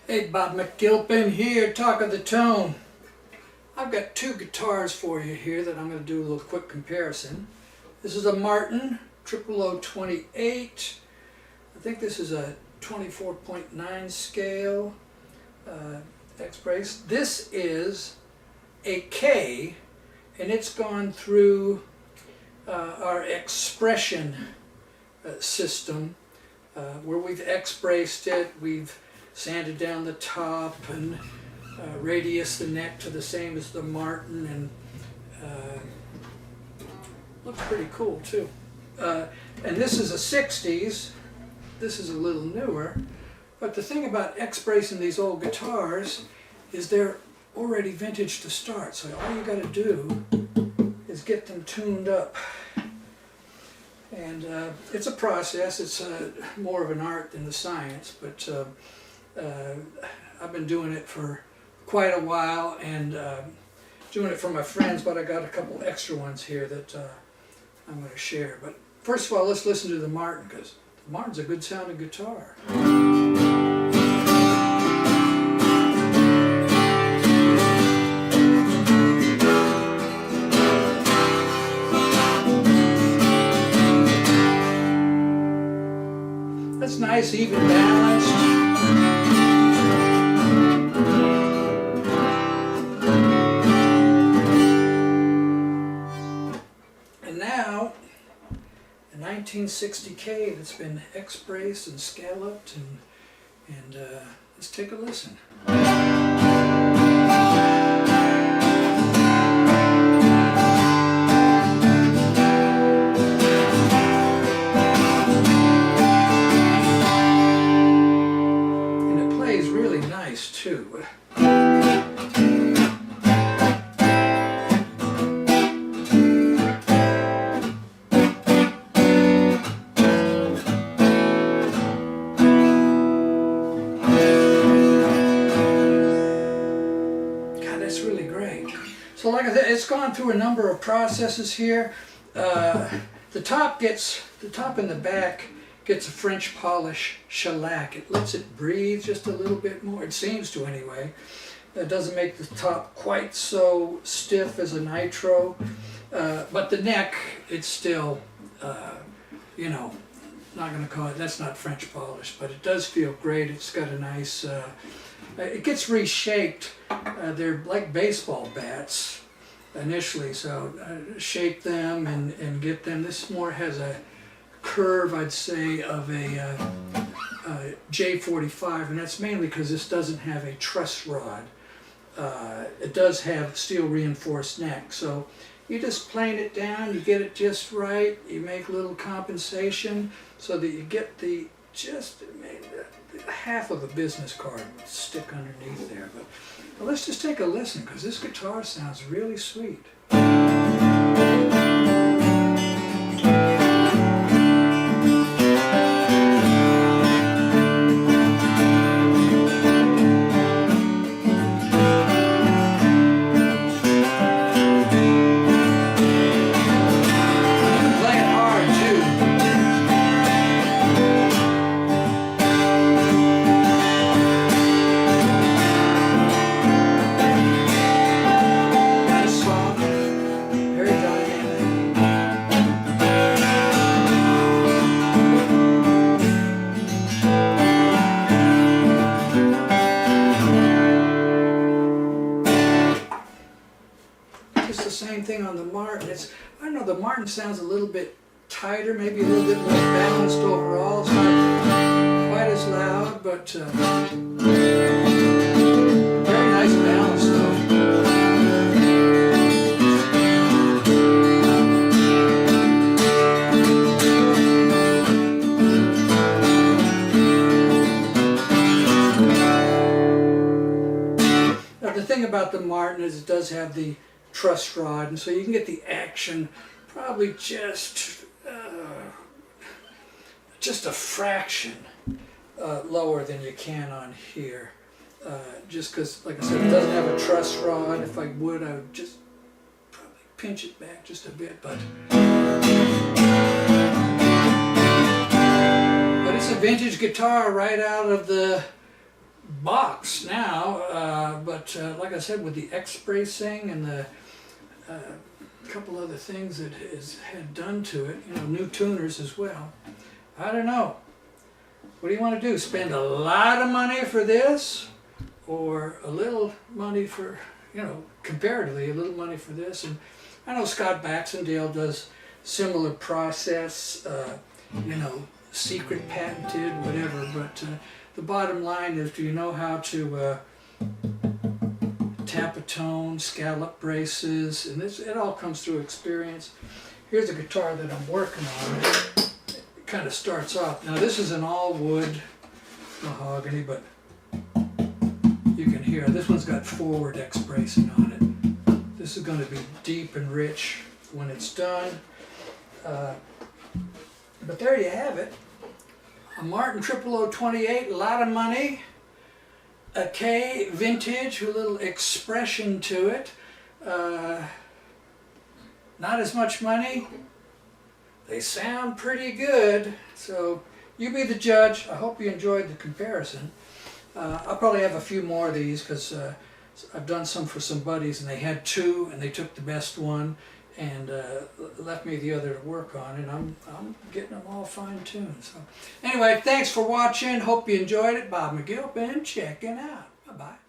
Hey, Bob McGilpin here, Talk of the Tone. I've got two guitars for you here that I'm going to do a little quick comparison. This is a Martin OOO-28. I think this is a 24.9 scale X-brace. This is a K, and it's gone through our X-pression system where we've X-braced it. We've sanded down the top and radius the neck to the same as the Martin, and looks pretty cool too. And this is a 60's. This is a little newer, but the thing about X-bracing these old guitars is they're already vintage to start, so all you got to do is get them tuned up. And it's a process. It's more of an art than a science, but I've been doing it for quite a while, and doing it for my friends, but I got a couple extra ones here that I'm going to share. But first of all, let's listen to the Martin, because the Martin's a good sounding guitar. That's nice, even balanced. And now, a 1960 K that's been X-braced and scalloped, and let's take a listen. Too. God, that's really great. So like I said, it's gone through a number of processes here. The top and the back gets a French polish shellac. It lets it breathe just a little bit more. It seems to, anyway. It doesn't make the top quite so stiff as a nitro, but the neck, it's still, you know, not going to call it, that's not French polish, but it does feel great. It's got a nice, it gets reshaped. They're like baseball bats initially, so shape them and get them. This more has a curve, I'd say, of a J45, and that's mainly because this doesn't have a truss rod. It does have steel reinforced neck, so you just plane it down, you get it just right, you make a little compensation so that you get the half of a business card stick underneath there. But let's just take a listen, because this guitar sounds really sweet. It's the same thing on the Martin. I don't know, the Martin sounds a little bit tighter, maybe a little bit more balanced overall. It's not quite as loud, but very nice balance though. Now the thing about the Martin is it does have the truss rod, and so you can get the action probably just a fraction lower than you can on here, just because, like I said, it doesn't have a truss rod. If I would just probably pinch it back just a bit, but it's a vintage guitar right out of the box now, but like I said, with the X-bracing and the couple other things that has had done to it, you know, new tuners as well. I don't know. What do you want to do? Spend a lot of money for this, or a little money for, you know, comparatively a little money for this? And I know Scott Baxendale does similar process, you know, secret patented, whatever, but the bottom line is, do you know how to tap a tone, scallop braces, and this, it all comes through experience. Here's a guitar that I'm working on. It kind of starts off. Now this is an all wood mahogany, but you can hear this one's got forward X bracing on it. This is going to be deep and rich when it's done. But there you have it. A Martin OOO-28, a lot of money. A K vintage with a little expression to it. Not as much money. They sound pretty good. So you be the judge. I hope you enjoyed the comparison. I'll probably have a few more of these because I've done some for some buddies and they had two and they took the best one and left me the other to work on, and I'm getting them all fine-tuned. So anyway, thanks for watching. Hope you enjoyed it. Bob McGill been checking out. Bye-bye.